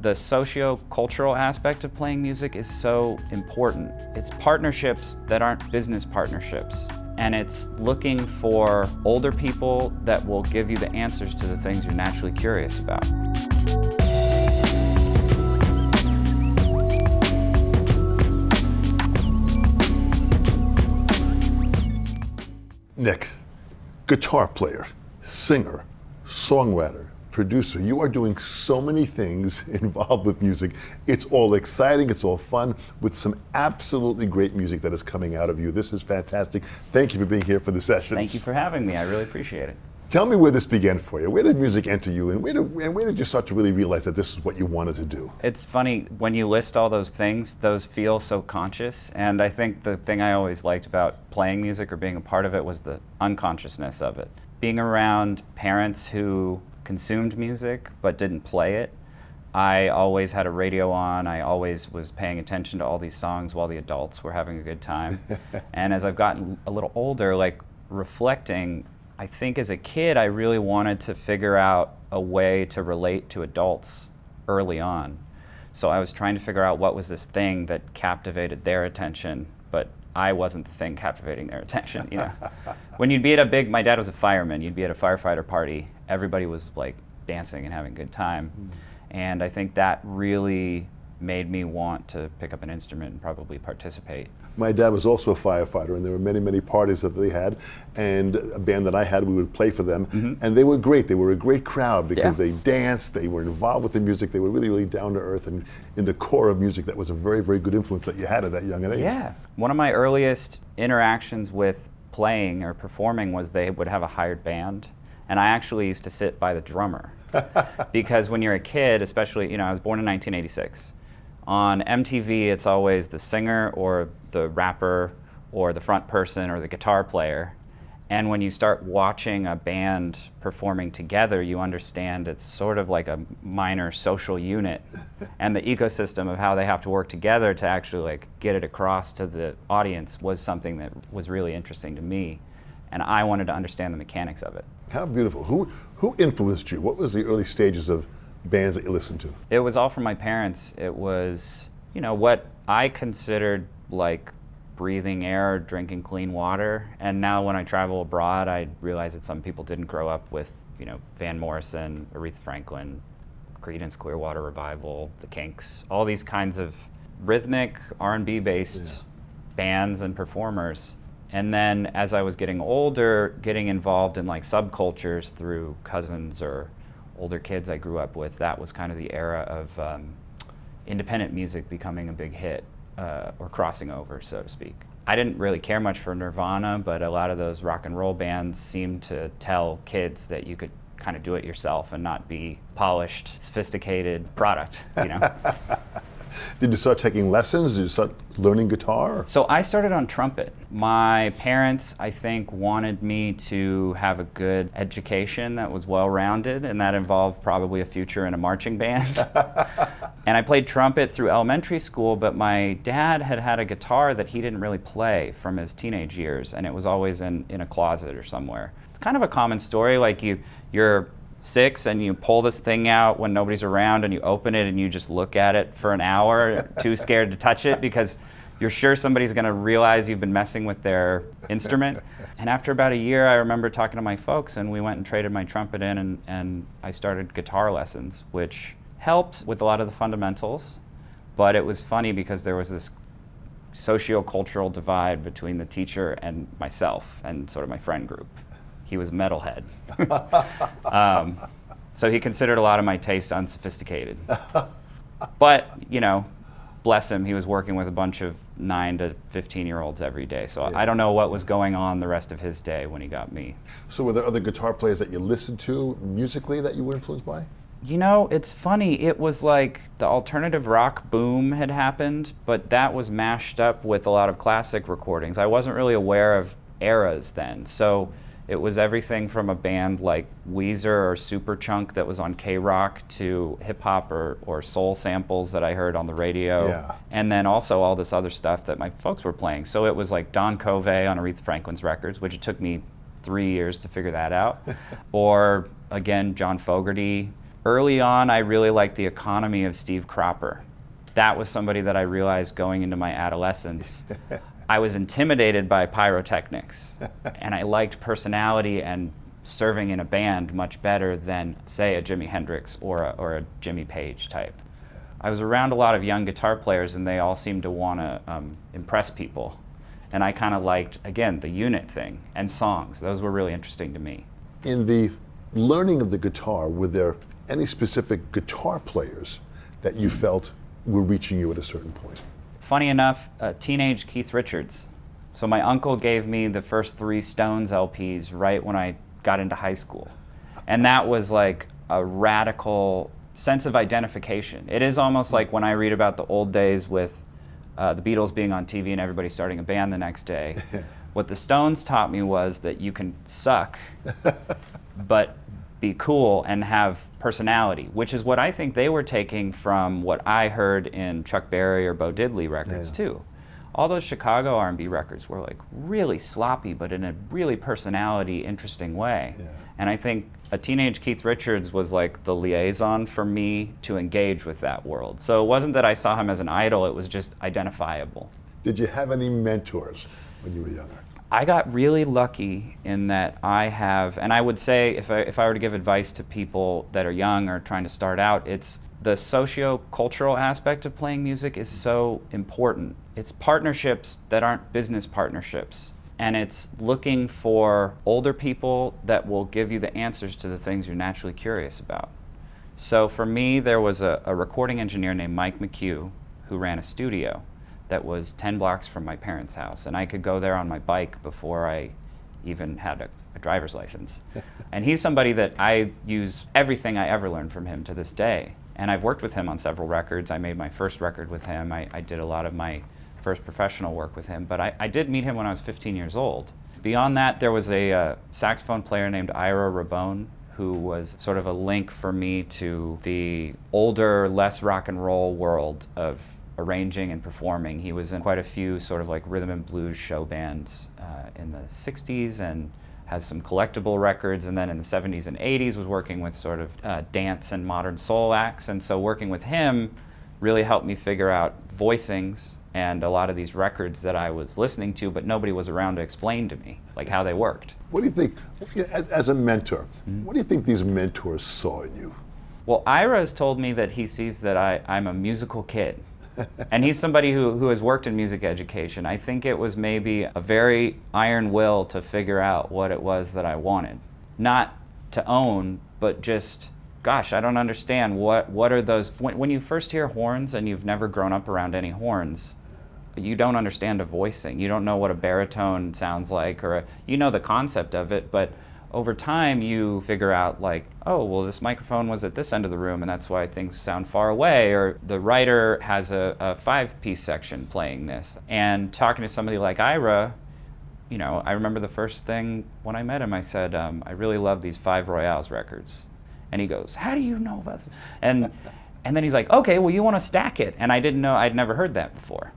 The socio-cultural aspect of playing music is so important. It's partnerships that aren't business partnerships. And it's looking for older people that will give you the answers to the things you're naturally curious about. Nick, guitar player, singer, songwriter, producer, you are doing so many things involved with music. It's all exciting, it's all fun, with some absolutely great music that is coming out of you. This is fantastic. Thank you for being here for the sessions. Thank you for having me, I really appreciate it. Tell me where this began for you. Where did music enter you, and where did you start to really realize that this is what you wanted to do? It's funny, when you list all those things, those feel so conscious, and I think the thing I always liked about playing music or being a part of it was the unconsciousness of it. Being around parents who consumed music but didn't play it. I always had a radio on. I always was paying attention to all these songs while the adults were having a good time. And as I've gotten a little older, like reflecting, I think as a kid I really wanted to figure out a way to relate to adults early on. So I was trying to figure out what was this thing that captivated their attention, but I wasn't the thing captivating their attention, you know. When you'd be at my dad was a fireman, you'd be at a firefighter party, everybody was like dancing and having a good time. And I think that really made me want to pick up an instrument and probably participate. My dad was also a firefighter, and there were many, many parties that they had, and a band that I had, we would play for them, and they were great. They were a great crowd because they danced, they were involved with the music, they were really, really down to earth, and in the core of music, that was a very, very good influence that you had at that young an age. Yeah. One of my earliest interactions with playing or performing was they would have a hired band, and I actually used to sit by the drummer. Because when you're a kid, especially, you know, I was born in 1986. On MTV, it's always the singer or the rapper or the front person or the guitar player. And when you start watching a band performing together, you understand it's sort of like a minor social unit. And the ecosystem of how they have to work together to actually like get it across to the audience was something that was really interesting to me. And I wanted to understand the mechanics of it. How beautiful. Who influenced you? What was the early stages of bands that you listened to? It was all from my parents. It was, you know, what I considered like breathing air, drinking clean water. And now when I travel abroad, I realize that some people didn't grow up with, you know, Van Morrison, Aretha Franklin, Creedence Clearwater Revival, the Kinks, all these kinds of rhythmic R&B based bands and performers. And then as I was getting older, getting involved in like subcultures through cousins or older kids I grew up with, that was kind of the era of independent music becoming a big hit, or crossing over, so to speak. I didn't really care much for Nirvana, but a lot of those rock and roll bands seemed to tell kids that you could kind of do it yourself and not be polished, sophisticated product, you know? Did you start taking lessons? Did you start learning guitar? So I started on trumpet. My parents, I think, wanted me to have a good education that was well-rounded, and that involved probably a future in a marching band. And I played trumpet through elementary school, but my dad had a guitar that he didn't really play from his teenage years, and it was always in a closet or somewhere. It's kind of a common story, like you're 6 and you pull this thing out when nobody's around and you open it and you just look at it for an hour, too scared to touch it because you're sure somebody's gonna realize you've been messing with their instrument. And after about a year, I remember talking to my folks and we went and traded my trumpet in and I started guitar lessons, which helped with a lot of the fundamentals, but it was funny because there was this socio-cultural divide between the teacher and myself and sort of my friend group. He was a metalhead. So he considered a lot of my taste unsophisticated. But, you know, bless him, he was working with a bunch of 9 to 15-year-olds every day. So I don't know what was going on the rest of his day when he got me. So were there other guitar players that you listened to musically that you were influenced by? You know, it's funny, it was like the alternative rock boom had happened, but that was mashed up with a lot of classic recordings. I wasn't really aware of eras then. So it was everything from a band like Weezer or Superchunk that was on K-Rock to hip-hop or soul samples that I heard on the radio. Yeah. And then also all this other stuff that my folks were playing. So it was like Don Covey on Aretha Franklin's records, which it took me 3 years to figure that out. Or again, John Fogerty, Early on, I really liked the economy of Steve Cropper. That was somebody that I realized going into my adolescence. I was intimidated by pyrotechnics, and I liked personality and serving in a band much better than, say, a Jimi Hendrix or a Jimmy Page type. I was around a lot of young guitar players, and they all seemed to want to impress people. And I kind of liked, again, the unit thing and songs. Those were really interesting to me. In the learning of the guitar, were there any specific guitar players that you felt were reaching you at a certain point? Funny enough, teenage Keith Richards. So my uncle gave me the first 3 Stones LPs right when I got into high school. And that was like a radical sense of identification. It is almost like when I read about the old days with the Beatles being on TV and everybody starting a band the next day. What the Stones taught me was that you can suck, but be cool and have personality, which is what I think they were taking from what I heard in Chuck Berry or Bo Diddley records too. All those Chicago R&B records were like really sloppy, but in a really personality, interesting way. And I think a teenage Keith Richards was like the liaison for me to engage with that world. So it wasn't that I saw him as an idol, it was just identifiable. Did you have any mentors when you were younger? I got really lucky in that I have, and I would say if I were to give advice to people that are young or trying to start out, it's the socio-cultural aspect of playing music is so important. It's partnerships that aren't business partnerships. And it's looking for older people that will give you the answers to the things you're naturally curious about. So for me, there was a recording engineer named Mike McHugh who ran a studio that was 10 blocks from my parents' house. And I could go there on my bike before I even had a driver's license. And he's somebody that I use everything I ever learned from him to this day. And I've worked with him on several records. I made my first record with him. I did a lot of my first professional work with him, but I did meet him when I was 15 years old. Beyond that, there was a saxophone player named Ira Rabone, who was sort of a link for me to the older, less rock and roll world of arranging and performing. He was in quite a few sort of like rhythm and blues show bands in the 60s and has some collectible records, and then in the 70s and 80s was working with sort of dance and modern soul acts. And so working with him really helped me figure out voicings and a lot of these records that I was listening to, but nobody was around to explain to me, like how they worked. What do you think, as a mentor, what do you think these mentors saw in you? Well, Ira has told me that he sees that I'm a musical kid. And he's somebody who has worked in music education. I think it was maybe a very iron will to figure out what it was that I wanted. Not to own, but just, gosh, I don't understand what are those, when you first hear horns and you've never grown up around any horns, you don't understand a voicing. You don't know what a baritone sounds like, or you know the concept of it, but over time you figure out like, oh, well, this microphone was at this end of the room and that's why things sound far away, or the writer has a 5-piece section playing this. And talking to somebody like Ira, you know, I remember the first thing when I met him, I said, I really love these 5 Royales records. And he goes, how do you know about this? And then he's like, okay, well, you want to stack it. And I didn't know, I'd never heard that before.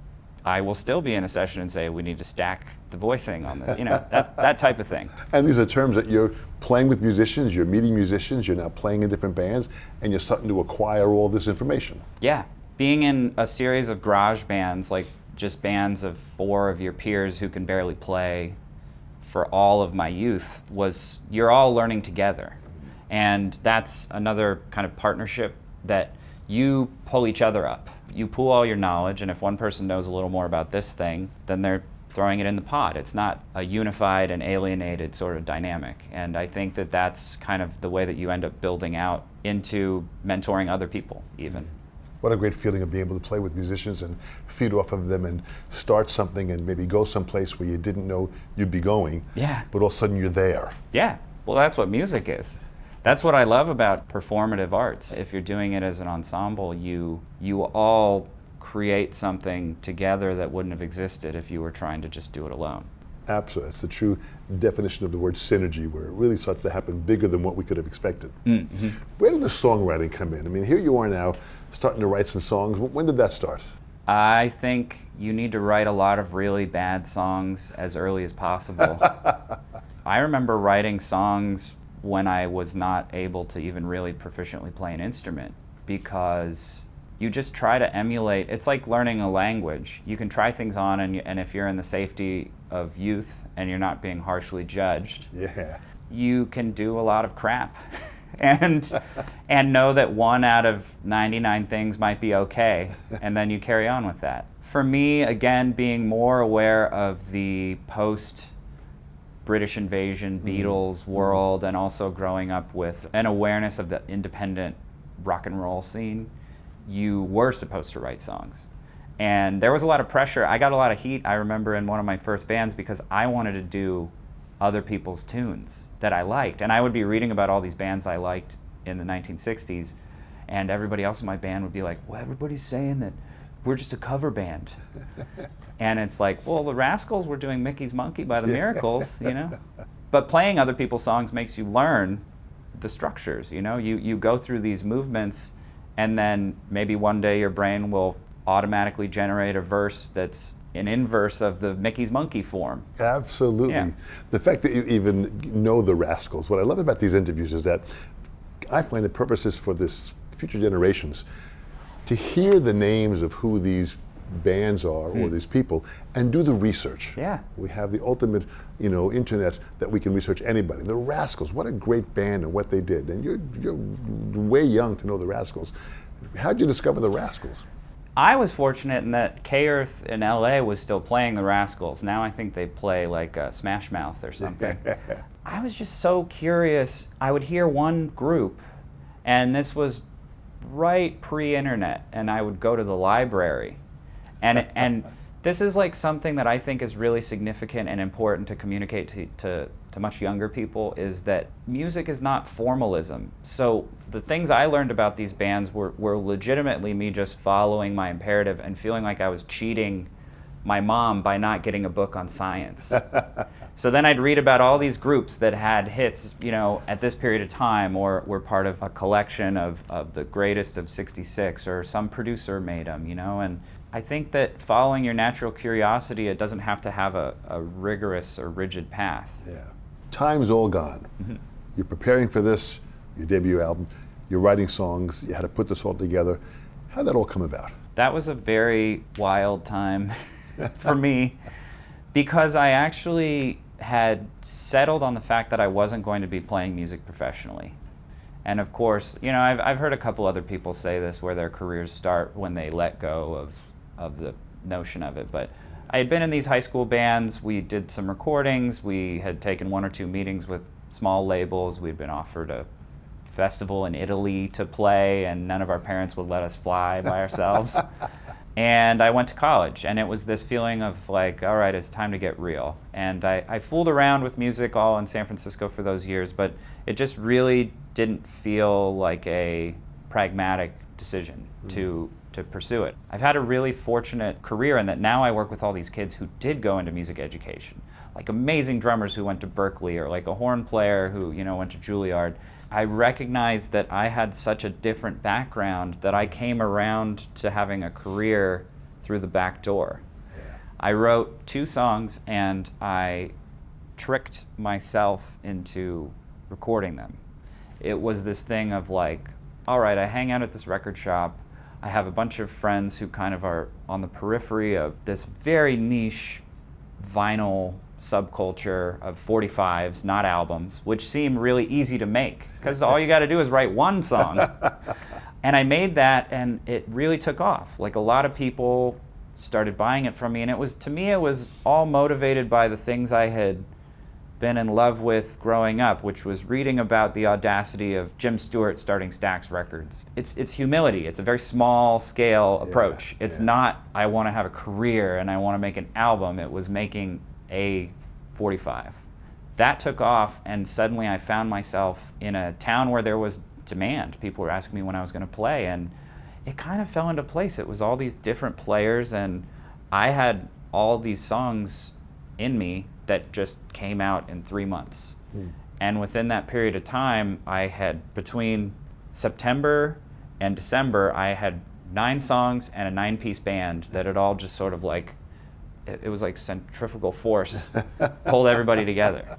I will still be in a session and say, we need to stack the voicing on the, you know, that type of thing. And these are terms that you're playing with musicians, you're meeting musicians, you're now playing in different bands, and you're starting to acquire all this information. Yeah, being in a series of garage bands, like just bands of 4 of your peers who can barely play for all of my youth, was you're all learning together. And that's another kind of partnership that you pull each other up. You pool all your knowledge, and if one person knows a little more about this thing, then they're throwing it in the pot. It's not a unified and alienated sort of dynamic. And I think that that's kind of the way that you end up building out into mentoring other people even. What a great feeling of being able to play with musicians and feed off of them and start something and maybe go someplace where you didn't know you'd be going. Yeah. But all of a sudden you're there. Yeah. Well, that's what music is. That's what I love about performative arts. If you're doing it as an ensemble, you all create something together that wouldn't have existed if you were trying to just do it alone. Absolutely. That's the true definition of the word synergy, where it really starts to happen bigger than what we could have expected. Mm-hmm. Where did the songwriting come in? I mean, here you are now starting to write some songs. When did that start? I think you need to write a lot of really bad songs as early as possible. I remember writing songs when I was not able to even really proficiently play an instrument, because you just try to emulate. It's like learning a language. You can try things on, and if you're in the safety of youth and you're not being harshly judged, Yeah. you can do a lot of crap and know that 1 out of 99 things might be okay, and then you carry on with that. For me, again, being more aware of the post-British invasion Beatles world, and also growing up with an awareness of the independent rock and roll scene, you were supposed to write songs. And there was a lot of pressure. I got a lot of heat, I remember, in one of my first bands, because I wanted to do other people's tunes that I liked. And I would be reading about all these bands I liked in the 1960s, and everybody else in my band would be like, well, everybody's saying that we're just a cover band. And it's like, well, the Rascals were doing Mickey's Monkey by the Miracles, you know? But playing other people's songs makes you learn the structures, you know? You go through these movements, and then maybe one day your brain will automatically generate a verse that's an inverse of the Mickey's Monkey form. Absolutely. Yeah. The fact that you even know the Rascals, what I love about these interviews is that I find the purpose is for this future generations to hear the names of who these bands are or these people, and do the research. Yeah. We have the ultimate, internet that we can research anybody. The Rascals, what a great band and what they did. And you're way young to know the Rascals. How'd you discover the Rascals? I was fortunate in that K-Earth in LA was still playing the Rascals. Now I think they play like Smash Mouth or something. I was just so curious. I would hear one group, and this was right pre-internet, and I would go to the library. And this is like something that I think is really significant and important to communicate to much younger people, is that music is not formalism. So the things I learned about these bands were legitimately me just following my imperative and feeling like I was cheating my mom by not getting a book on science. So then I'd read about all these groups that had hits, at this period of time, or were part of a collection of the greatest of '66, or some producer made them, and I think that following your natural curiosity, it doesn't have to have a rigorous or rigid path. Yeah. Time's all gone. You're preparing for this, your debut album, you're writing songs, you had to put this all together. How'd that all come about? That was a very wild time for me, because I actually had settled on the fact that I wasn't going to be playing music professionally. And of course, I've heard a couple other people say this, where their careers start when they let go of the notion of it. But I had been in these high school bands, we did some recordings, we had taken 1 or 2 meetings with small labels, we'd been offered a festival in Italy to play, and none of our parents would let us fly by ourselves. And I went to college, and it was this feeling of like, all right, it's time to get real. And I fooled around with music all in San Francisco for those years, but it just really didn't feel like a pragmatic decision to pursue it. I've had a really fortunate career in that now I work with all these kids who did go into music education, like amazing drummers who went to Berkeley, or like a horn player who went to Juilliard. I recognized that I had such a different background that I came around to having a career through the back door. Yeah. I wrote 2 songs, and I tricked myself into recording them. It was this thing of like, all right, I hang out at this record shop, I have a bunch of friends who kind of are on the periphery of this very niche vinyl subculture of 45s, not albums, which seem really easy to make, because all you got to do is write one song. And I made that, and it really took off. Like, a lot of people started buying it from me, and to me it was all motivated by the things I had been in love with growing up, which was reading about the audacity of Jim Stewart starting Stax Records. It's humility. It's a very small scale approach. It's not, I want to have a career and I want to make an album. It was making a 45. That took off, and suddenly I found myself in a town where there was demand. People were asking me when I was going to play, and it kind of fell into place. It was all these different players, and I had all these songs in me that just came out in 3 months. And within that period of time, I had, between September and December, I had 9 songs and a 9-piece band that had all just sort of like, it was like centrifugal force pulled everybody together.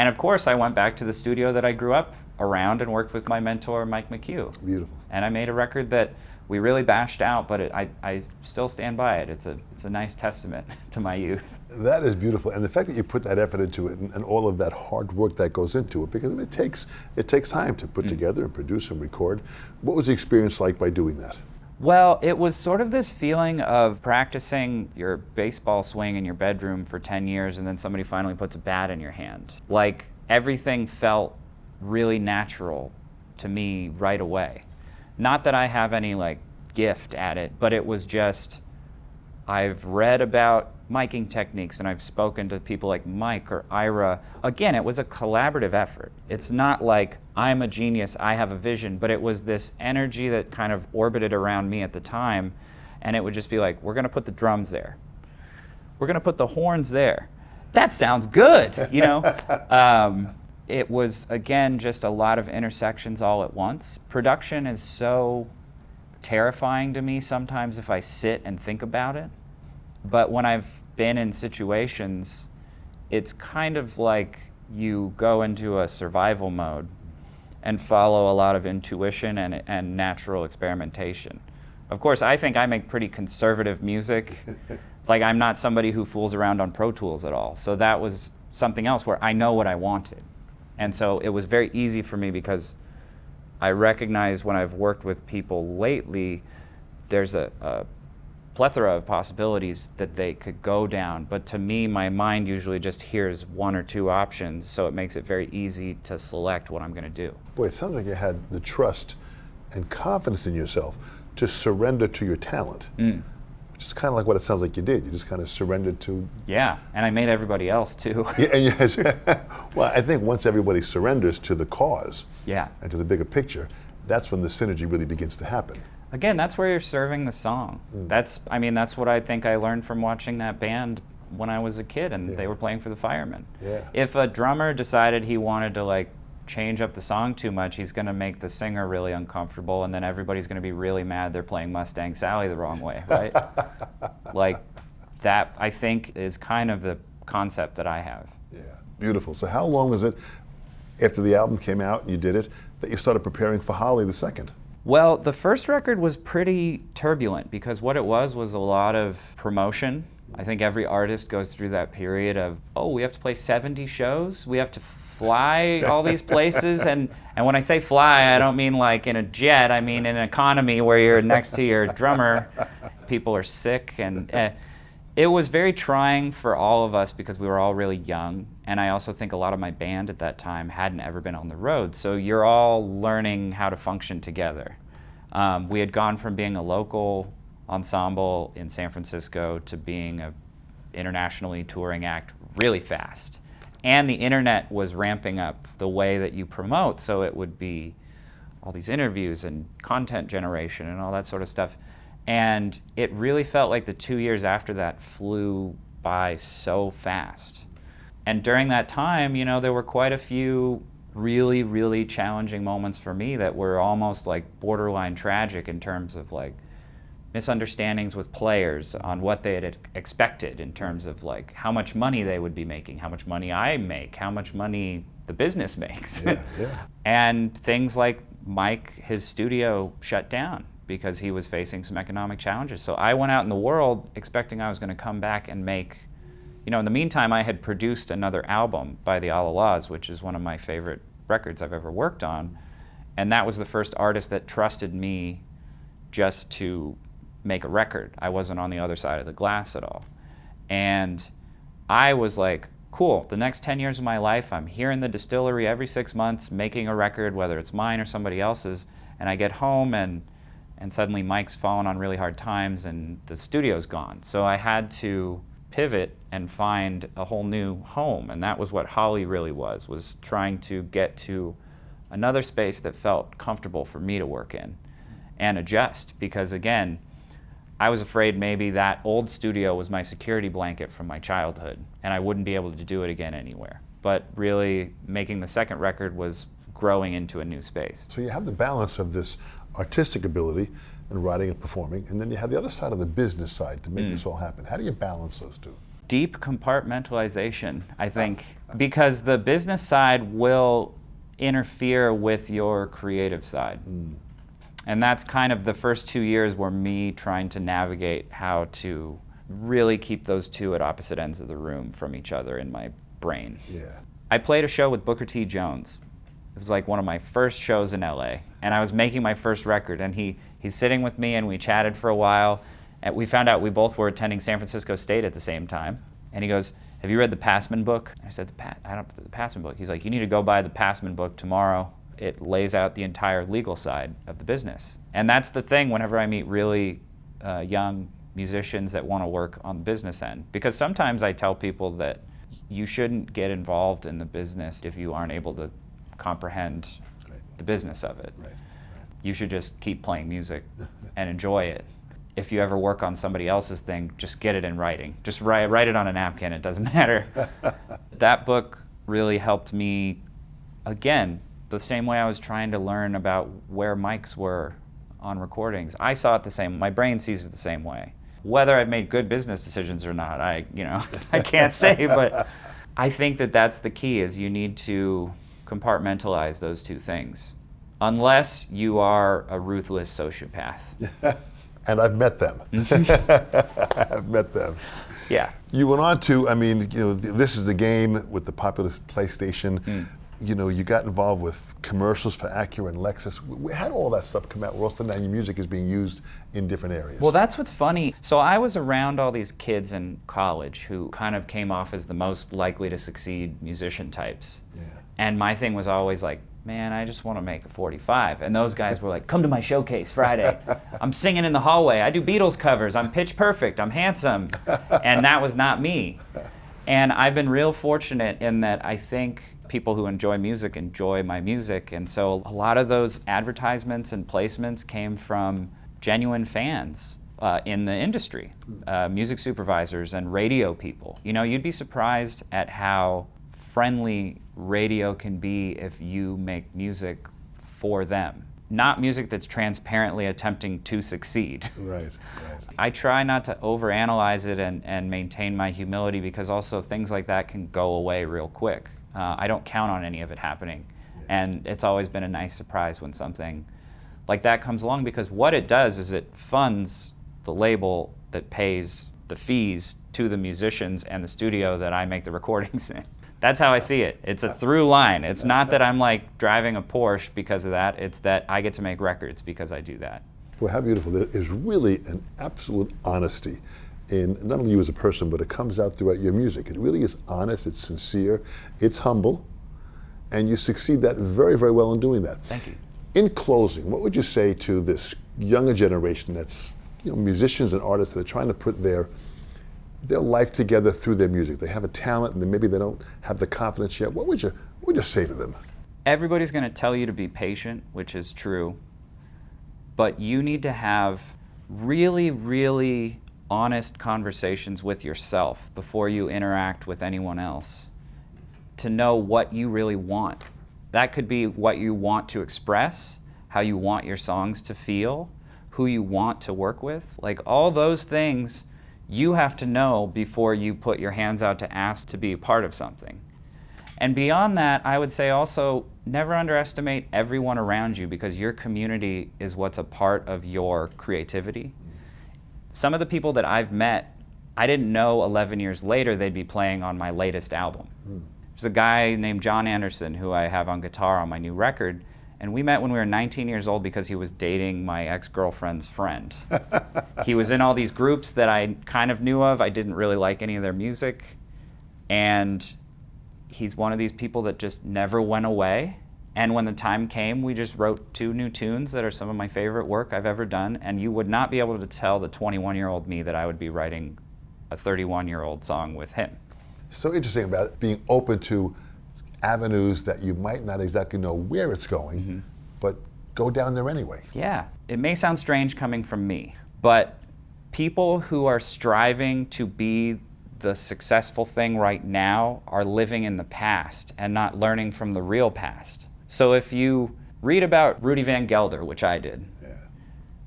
And of course, I went back to the studio that I grew up around and worked with my mentor, Mike McHugh. Beautiful. And I made a record that we really bashed out, but I still stand by it. It's a nice testament to my youth. That is beautiful, and the fact that you put that effort into it and all of that hard work that goes into it, because it takes time to put together and produce and record. What was the experience like by doing that? Well, it was sort of this feeling of practicing your baseball swing in your bedroom for 10 years and then somebody finally puts a bat in your hand. Like, everything felt really natural to me right away. Not that I have any like gift at it, but it was just, I've read about miking techniques and I've spoken to people like Mike or Ira. Again, it was a collaborative effort. It's not like I'm a genius, I have a vision, but it was this energy that kind of orbited around me at the time, and it would just be like, we're gonna put the drums there. We're gonna put the horns there. That sounds good, you know? It was, again, just a lot of intersections all at once. Production is so terrifying to me sometimes if I sit and think about it. But when I've been in situations, it's kind of like you go into a survival mode and follow a lot of intuition and natural experimentation. Of course, I think I make pretty conservative music. Like, I'm not somebody who fools around on Pro Tools at all. So that was something else where I know what I wanted. And so it was very easy for me because I recognize when I've worked with people lately, there's a plethora of possibilities that they could go down. But to me, my mind usually just hears one or two options, so it makes it very easy to select what I'm going to do. Boy, it sounds like you had the trust and confidence in yourself to surrender to your talent. Which is kind of like what it sounds like you did. You just kind of surrendered to... Yeah, and I made everybody else too. Yeah, and yes. Well, I think once everybody surrenders to the cause and to the bigger picture, that's when the synergy really begins to happen. Again, that's where you're serving the song. That's what I think I learned from watching that band when I was a kid and they were playing for the Firemen. Yeah. If a drummer decided he wanted to like change up the song too much, he's going to make the singer really uncomfortable, and then everybody's going to be really mad they're playing Mustang Sally the wrong way, right? Like, that, I think, is kind of the concept that I have. Yeah, beautiful. So how long was it after the album came out and you did it that you started preparing for Holly the Second? Well, the first record was pretty turbulent because what it was a lot of promotion. I think every artist goes through that period of, oh, we have to play 70 shows, we have to fly all these places, and when I say fly, I don't mean like in a jet, I mean in an economy where you're next to your drummer. People are sick, and it was very trying for all of us because we were all really young, and I also think a lot of my band at that time hadn't ever been on the road, so you're all learning how to function together. We had gone from being a local ensemble in San Francisco to being an internationally touring act really fast. And the internet was ramping up the way that you promote, so it would be all these interviews and content generation and all that sort of stuff. And it really felt like the 2 years after that flew by so fast. And during that time, you know, there were quite a few really, really challenging moments for me that were almost like borderline tragic in terms of like misunderstandings with players on what they had expected in terms of like how much money they would be making, how much money I make, how much money the business makes. And things like Mike, his studio shut down because he was facing some economic challenges. So I went out in the world expecting I was going to come back and make, you know, in the meantime I had produced another album by the Alalas, which is one of my favorite records I've ever worked on. And that was the first artist that trusted me just to make a record. I wasn't on the other side of the glass at all. And I was like, cool, the next 10 years of my life, I'm here in the distillery every 6 months making a record, whether it's mine or somebody else's, and I get home and suddenly Mike's fallen on really hard times and the studio's gone. So I had to pivot and find a whole new home, and that was what Holly really was trying to get to another space that felt comfortable for me to work in and adjust, because again, I was afraid maybe that old studio was my security blanket from my childhood and I wouldn't be able to do it again anywhere. But really, making the second record was growing into a new space. So you have the balance of this artistic ability and writing and performing, and then you have the other side of the business side to make this all happen. How do you balance those two? Deep compartmentalization, I think, because the business side will interfere with your creative side. And that's kind of the first 2 years were me trying to navigate how to really keep those two at opposite ends of the room from each other in my brain. Yeah. I played a show with Booker T. Jones. It was like one of my first shows in LA, and I was making my first record, and he's sitting with me, and we chatted for a while, and we found out we both were attending San Francisco State at the same time. And he goes, "Have you read the Passman book?" I said, the Passman book. He's like, "You need to go buy the Passman book tomorrow. It lays out the entire legal side of the business." And that's the thing whenever I meet really young musicians that want to work on the business end. Because sometimes I tell people that you shouldn't get involved in the business if you aren't able to comprehend the business of it. You should just keep playing music and enjoy it. If you ever work on somebody else's thing, just get it in writing. Just write it on a napkin, it doesn't matter. That book really helped me, again, the same way I was trying to learn about where mics were on recordings. I saw it the same, my brain sees it the same way. Whether I've made good business decisions or not, I can't say, but I think that that's the key, is you need to compartmentalize those two things. Unless you are a ruthless sociopath. And I've met them. I've met them. Yeah. You went on to, this is the game with the popular PlayStation. You got involved with commercials for Acura and Lexus. How did all that stuff come out? Where also now your music is being used in different areas? Well, that's what's funny. So I was around all these kids in college who kind of came off as the most likely to succeed musician types. Yeah. And my thing was always like, man, I just want to make a 45. And those guys were like, come to my showcase Friday. I'm singing in the hallway. I do Beatles covers. I'm pitch perfect. I'm handsome. And that was not me. And I've been real fortunate in that I think people who enjoy music enjoy my music. And so a lot of those advertisements and placements came from genuine fans in the industry, music supervisors and radio people. You'd be surprised at how friendly radio can be if you make music for them. Not music that's transparently attempting to succeed. Right. I try not to overanalyze it and maintain my humility, because also things like that can go away real quick. I don't count on any of it happening. Yeah. And it's always been a nice surprise when something like that comes along, because what it does is it funds the label that pays the fees to the musicians and the studio that I make the recordings in. That's how I see it. It's a through line. It's not that I'm like driving a Porsche because of that. It's that I get to make records because I do that. Well, how beautiful. There is really an absolute honesty in not only you as a person, but it comes out throughout your music. It really is honest, it's sincere, it's humble, and you succeed that very, very well in doing that. Thank you. In closing, what would you say to this younger generation that's musicians and artists that are trying to put their life together through their music? They have a talent and then maybe they don't have the confidence yet. What would you say to them? Everybody's going to tell you to be patient, which is true, but you need to have really, really honest conversations with yourself before you interact with anyone else to know what you really want. That could be what you want to express, how you want your songs to feel, who you want to work with. Like all those things you have to know before you put your hands out to ask to be a part of something. And beyond that, I would say also never underestimate everyone around you, because your community is what's a part of your creativity. Some of the people that I've met, I didn't know 11 years later they'd be playing on my latest album. There's a guy named John Anderson who I have on guitar on my new record, and we met when we were 19 years old because he was dating my ex-girlfriend's friend. He was in all these groups that I kind of knew of. I didn't really like any of their music, and he's one of these people that just never went away. And when the time came, we just wrote 2 new tunes that are some of my favorite work I've ever done, and you would not be able to tell the 21-year-old me that I would be writing a 31-year-old song with him. So interesting about being open to avenues that you might not exactly know where it's going, but go down there anyway. Yeah, it may sound strange coming from me, but people who are striving to be the successful thing right now are living in the past and not learning from the real past. So if you read about Rudy Van Gelder, which I did,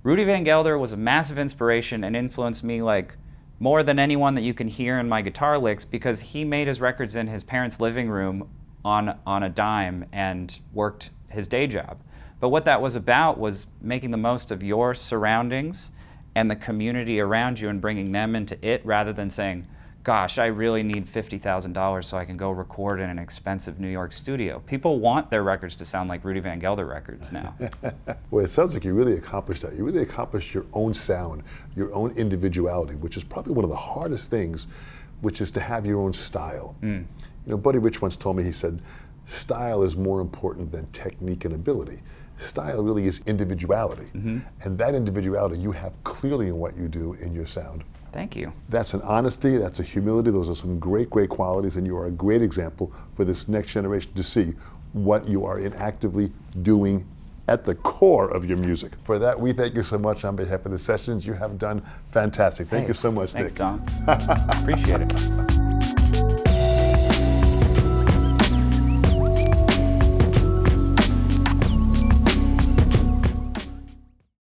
Rudy Van Gelder was a massive inspiration and influenced me like more than anyone that you can hear in my guitar licks, because he made his records in his parents' living room on a dime and worked his day job. But what that was about was making the most of your surroundings and the community around you and bringing them into it, rather than saying, gosh, I really need $50,000 so I can go record in an expensive New York studio. People want their records to sound like Rudy Van Gelder records now. Well, it sounds like you really accomplished that. You really accomplished your own sound, your own individuality, which is probably one of the hardest things, which is to have your own style. You know, Buddy Rich once told me, he said, style is more important than technique and ability. Style really is individuality. And that individuality you have clearly in what you do in your sound. Thank you. That's an honesty, that's a humility, those are some great, great qualities, and you are a great example for this next generation to see what you are actively doing at the core of your music. For that, we thank you so much on behalf of the sessions. You have done fantastic. Thank you so much, Thanks, Nick. Dom. Appreciate it.